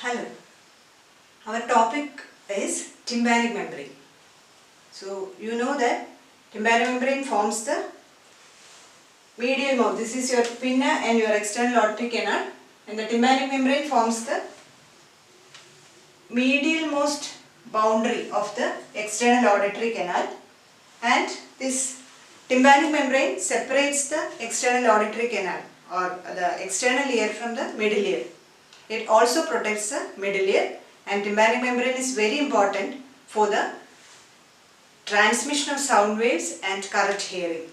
Hello. Our topic is tympanic membrane. So you know that tympanic membrane forms the medial mouth. This is your pinna and your external auditory canal, and the tympanic membrane forms the medialmost boundary of the external auditory canal, and this tympanic membrane separates the external auditory canal or the external ear from the middle ear. It also protects the middle ear, and tympanic membrane is very important for the transmission of sound waves and correct hearing.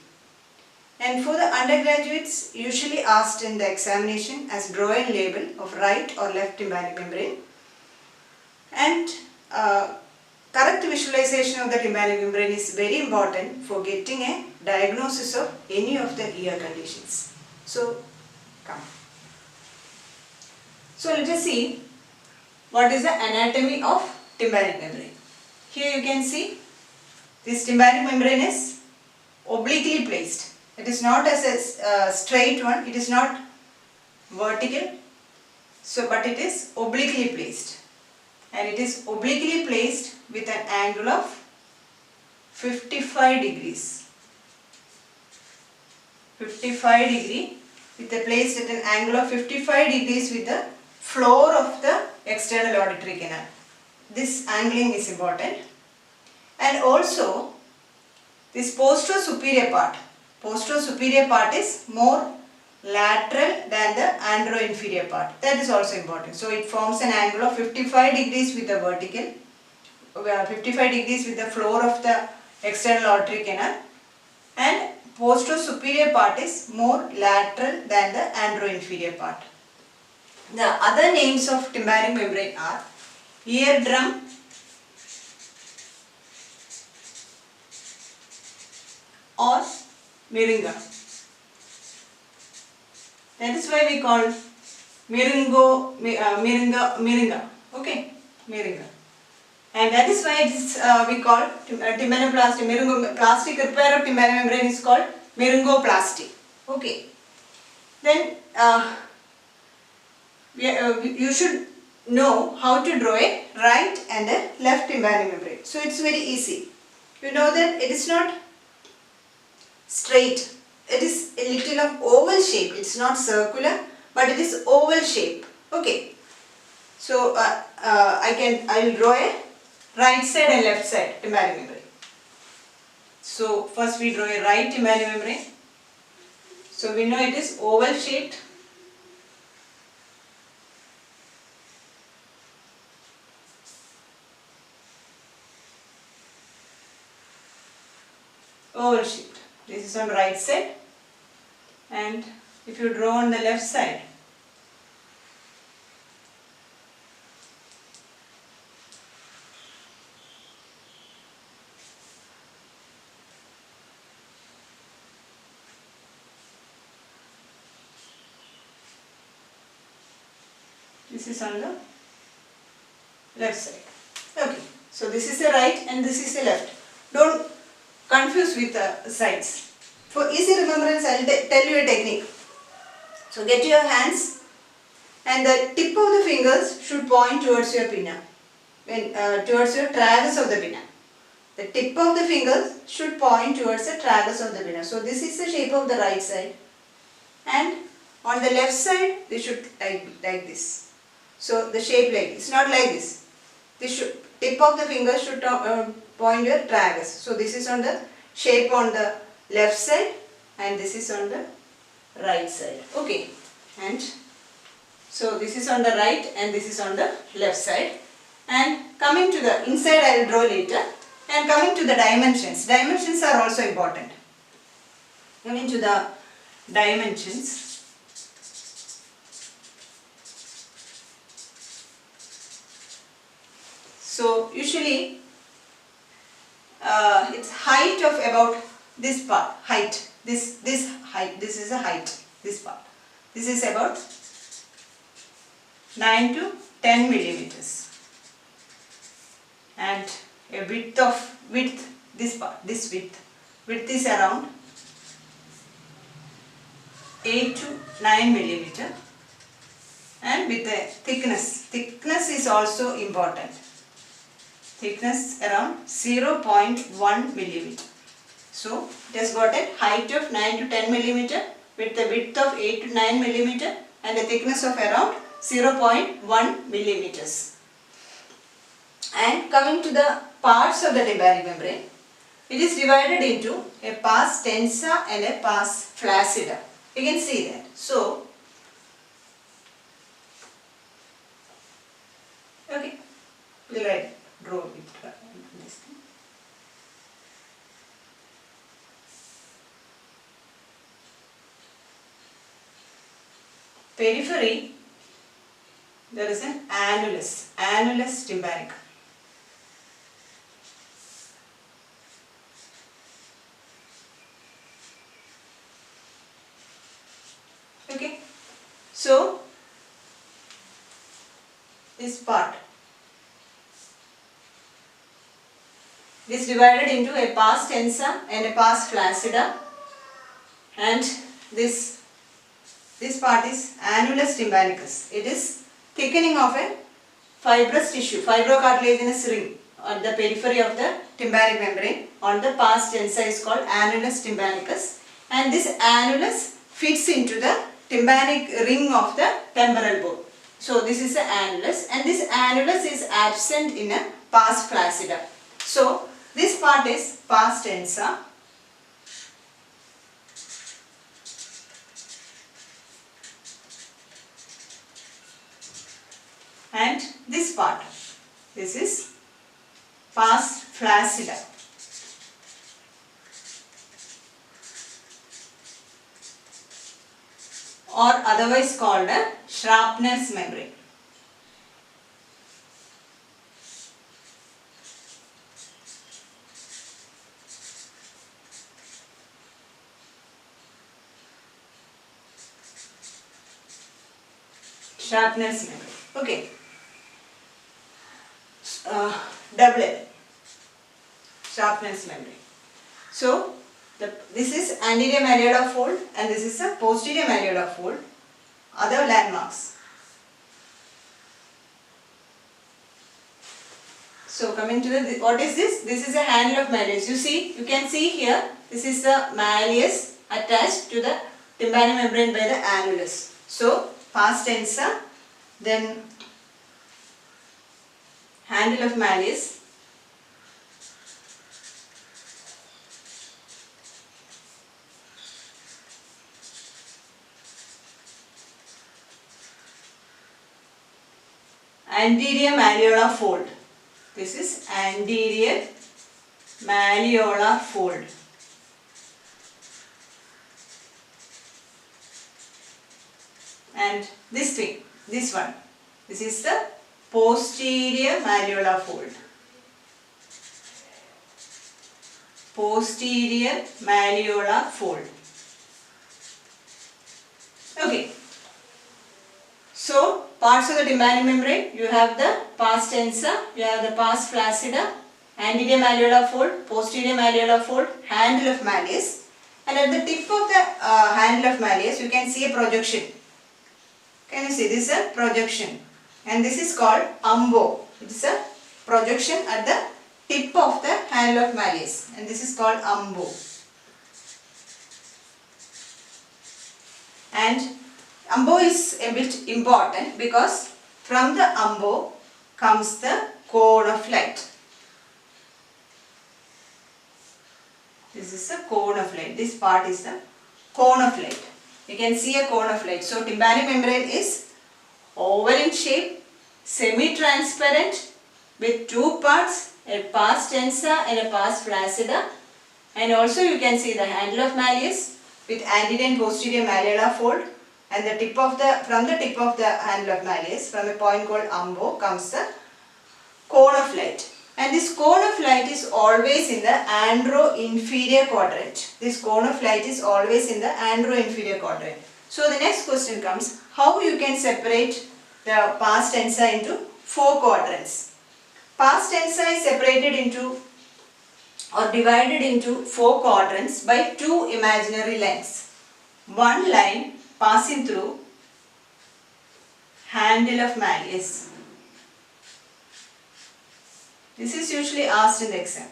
And for the undergraduates, usually asked in the examination as draw and label of right or left tympanic membrane, and correct visualization of the tympanic membrane is very important for getting a diagnosis of any of the ear conditions. So come. So let us see what is the anatomy of tympanic membrane. Here you can see this tympanic membrane is obliquely placed. It is not as a straight one, it is not vertical, but it is obliquely placed, and it is obliquely placed with an angle of 55 degrees. 55 degree with the placed at an angle of 55 degrees with the floor of the external auditory canal. This angling is important. And also this posterior-superior part is more lateral than the antero-inferior part. That is also important. So it forms an angle of 55 degrees with the vertical, 55 degrees with the floor of the external auditory canal, and posterior-superior part is more lateral than the antero-inferior part. The other names of tympanic membrane are eardrum, or myringa. That is why we call myringa. Okay, myringa. And that is why it is we call tympanoplasty. Plastic repair of tympanic membrane is called myringoplasty. Okay. Then you should know how to draw a right and a left tympanic membrane. So it's very easy. You know that it is not straight. It is a little of oval shape. It's not circular, but it is oval shape. Okay. So I will draw a right side and left side tympanic membrane. So first we draw a right tympanic membrane. So we know it is oval shaped. Oval shaped. This is on right side, and if you draw on the left side, this is on the left side. Okay, so this is the right and this is the left. Don't confuse with the sides. For easy remembrance, I will tell you a technique. So get your hands, and the tip of the fingers should point towards your pinna, towards your tragus of the pinna. The tip of the fingers should point towards the tragus of the pinna. So this is the shape of the right side, and on the left side they should like this. So the shape like this, not like this. Tip of the fingers should point your tragus. So this is on the shape on the left side, and this is on the right side. Okay, and so this is on the right and this is on the left side. And coming to the inside, I will draw later. And coming to the dimensions. Dimensions are also important. Coming to the dimensions. So usually it's height of about this part, height, this height, this is a height, this part. This is about 9 to 10 millimeters. And a width, this part, this width is around 8 to 9 millimeter. and with the thickness. Thickness is also important. Thickness around 0.1 millimeter. So it has got a height of 9 to 10 millimeter with a width of 8 to 9 millimeter and a thickness of around 0.1 millimeters. And coming to the parts of the tympanic membrane, it is divided into a pars tensa and a pars flaccida. You can see that. So, okay, we'll draw it. This thing. Periphery, there is an annulus tympanicum. Okay, so this part is divided into a pars tensa and a pars flaccida, and this part is annulus tympanicus. It is thickening of a fibrous tissue, fibrocartilaginous ring on the periphery of the tympanic membrane. On the pars tensa is called annulus tympanicus, and this annulus fits into the tympanic ring of the temporal bone. So this is the annulus, and this annulus is absent in a pars flaccida. So this part is pars tensa, and this part, this is pars flaccida. Or otherwise called a Shrapner's membrane. Shrapner's membrane. Okay. Double L. Shrapner's membrane. So, this is anterior malleolar fold and this is a posterior malleolar fold. Other landmarks. So coming to the, what is this? This is a handle of malleus. You can see here, this is the malleus attached to the tympanic membrane by the annulus. So pars tensa, then handle of malleus, anterior malleolar fold. This is anterior malleolar fold. And this thing, this one, this is the posterior malleolar fold. Posterior malleolar fold. Okay. So, parts of the tympanic membrane, you have the pars tensa, you have the pars flaccida, anterior malleolar fold, posterior malleolar fold, handle of malleus, and at the tip of the handle of malleus, you can see a projection. Can you see? This is a projection, and this is called umbo. It is a projection at the tip of the handle of malleus, and this is called umbo. And umbo is a bit important because from the umbo comes the cone of light. This is the cone of light. This part is the cone of light. You can see a cone of light. So tympanic membrane is oval in shape, semi-transparent with two parts, a pars tensa and a pars flaccida. And also you can see the handle of malleus with anterior and posterior malleolar fold. And the tip of from the tip of the handle of malleus, from a point called umbo, comes the cone of light. And this cone of light is always in the andro-inferior quadrant. This cone of light is always in the andro-inferior quadrant. So the next question comes, how you can separate the pars tensa into four quadrants. Pars tensa is separated into or divided into four quadrants by two imaginary lines. One line passing through handle of malleus. This is usually asked in the exam.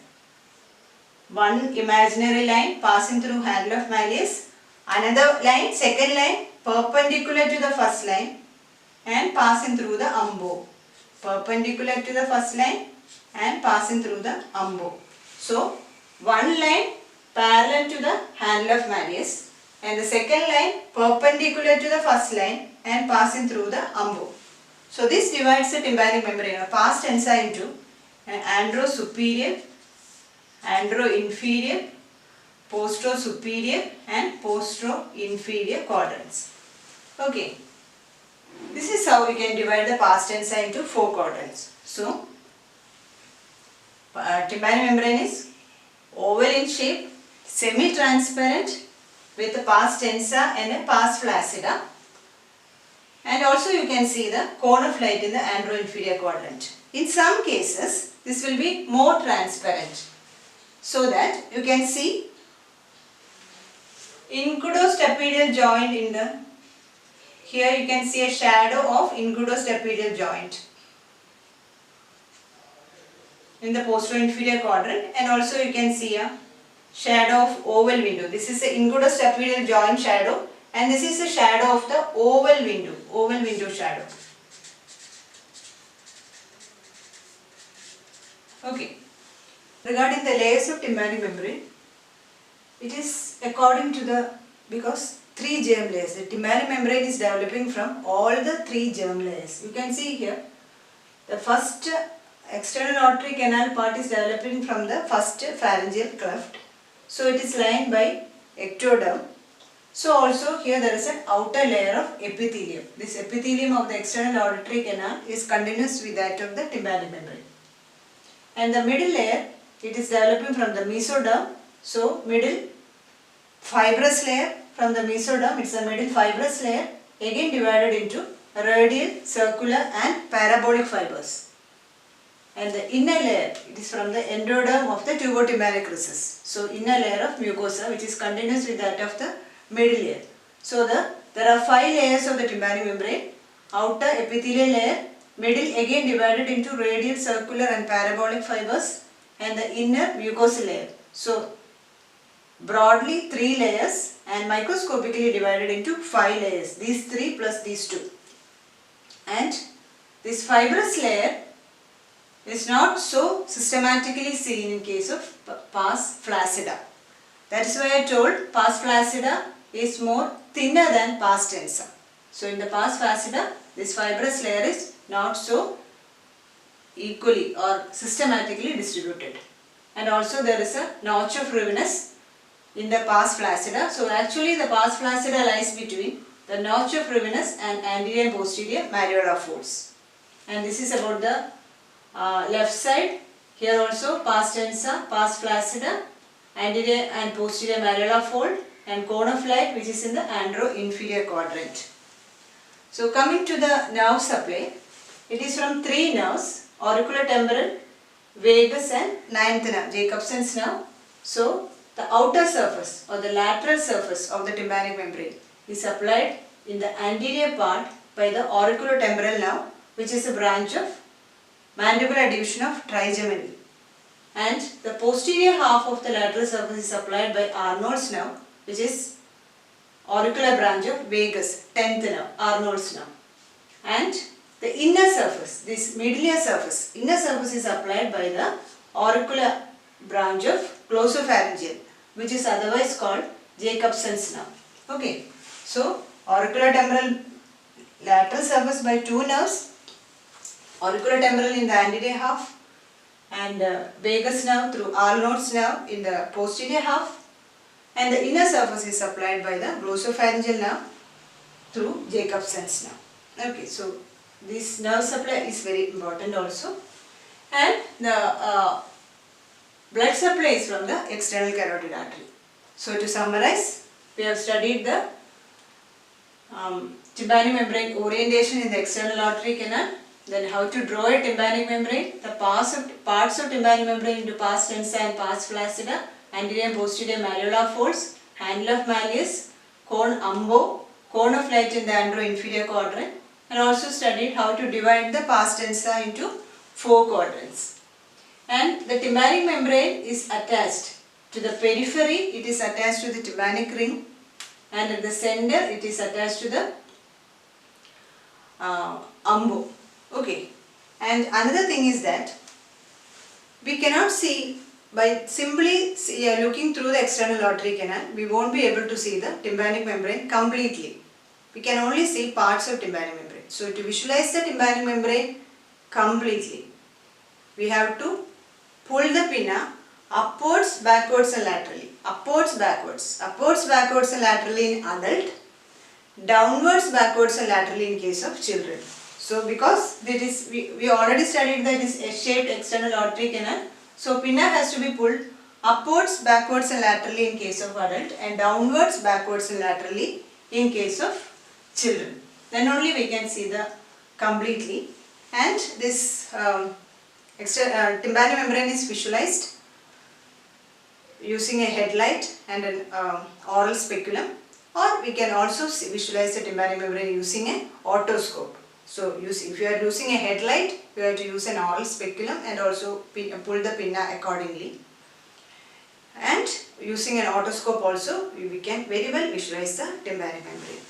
One imaginary line passing through handle of malleus, another line, second line perpendicular to the first line and passing through the umbo. Perpendicular to the first line and passing through the umbo. So, one line parallel to the handle of malleus and the second line perpendicular to the first line and passing through the umbo. So, this divides the tympanic membrane of past tense into andro-superior, andro-inferior, postero-superior and postero-inferior quadrants. Okay. This is how we can divide the past tense into 4 quadrants. So, tympanic membrane is oval in shape, semi-transparent with a pars tensa and a pars flaccida. And also you can see the cone of light in the andro-inferior quadrant. In some cases, this will be more transparent so that you can see incudostapedial joint in the, here you can see a shadow of incudostapedial joint in the posterior-inferior quadrant, and also you can see a shadow of oval window. This is the incudostapedial joint shadow and this is the shadow of the oval window shadow. Okay. Regarding the layers of tympanic membrane, it is according to the, because 3 germ layers. The tympanic membrane is developing from all the 3 germ layers. You can see here, the first external auditory canal part is developing from the first pharyngeal cleft. So it is lined by ectoderm. So also here there is an outer layer of epithelium. This epithelium of the external auditory canal is continuous with that of the tympanic membrane. And the middle layer, it is developing from the mesoderm. So middle fibrous layer from the mesoderm, it's a middle fibrous layer, again divided into radial, circular and parabolic fibers. And the inner layer, it is from the endoderm of the tubotympanic recess. So inner layer of mucosa which is continuous with that of the middle layer. So there are 5 layers of the tympanic membrane. Outer epithelial layer, middle again divided into radial, circular and parabolic fibers, and the inner mucosal layer. So broadly 3 layers and microscopically divided into 5 layers. These 3 plus these 2. And this fibrous layer is not so systematically seen in case of pars flaccida. That is why I told pars flaccida is more thinner than pars tensa. So in the pars flaccida, this fibrous layer is not so equally or systematically distributed. And also there is a notch of Revinus in the pars flaccida. So actually the pars flaccida lies between the notch of Revinus and anterior and posterior malleolar folds. And this is about the left side. Here also pars tensa, pars flaccida, anterior and posterior malleolar fold and cone of light which is in the andro-inferior quadrant. So coming to the nerve supply, it is from 3 nerves, auriculotemporal, vagus and 9th nerve, Jacobson's nerve. So the outer surface or the lateral surface of the tympanic membrane is supplied in the anterior part by the auriculotemporal nerve which is a branch of mandibular division of trigeminal, and the posterior half of the lateral surface is supplied by Arnold's nerve which is auricular branch of vagus, 10th nerve, Arnold's nerve. And the inner surface, this medial surface, inner surface is supplied by the auricular branch of glossopharyngeal which is otherwise called Jacobson's nerve. Okay, so auriculotemporal lateral surface by 2 nerves, auriculotemporal in the anterior half and vagus nerve through Arnold's nerve in the posterior half, and the inner surface is supplied by the glossopharyngeal nerve through Jacobson's nerve. Okay, so this nerve supply is very important also, and the blood supply is from the external carotid artery. So to summarize, we have studied the tympanic membrane orientation in the external auditory canal, then how to draw a tympanic membrane, the parts of tympanic membrane into pars tensa and pars flaccida, anterior and posterior malleolar folds, handle of malleus, cone umbo, cone of light in the andro-inferior quadrant, and also studied how to divide the pars densa into 4 quadrants. And the tympanic membrane is attached to the periphery, it is attached to the tympanic ring, and at the center it is attached to the umbo. Okay. And another thing is that we cannot see by simply looking through the external auditory canal, we won't be able to see the tympanic membrane completely. We can only see parts of tympanic membrane. So to visualize the tympanic membrane completely, we have to pull the pinna upwards, backwards and laterally. Upwards, backwards. Upwards, backwards and laterally in adult. Downwards, backwards and laterally in case of children. So because that is, we already studied that is S-shaped external auditory canal. So pinna has to be pulled upwards, backwards and laterally in case of adult, and downwards, backwards and laterally in case of children. Then only we can see the completely. And this tympanic membrane is visualized using a headlight and an oral speculum, or we can also visualize the tympanic membrane using an otoscope. So if you are using a headlight, you have to use an oral speculum and also pull the pinna accordingly. And using an otoscope also, we can very well visualize the tympanic membrane.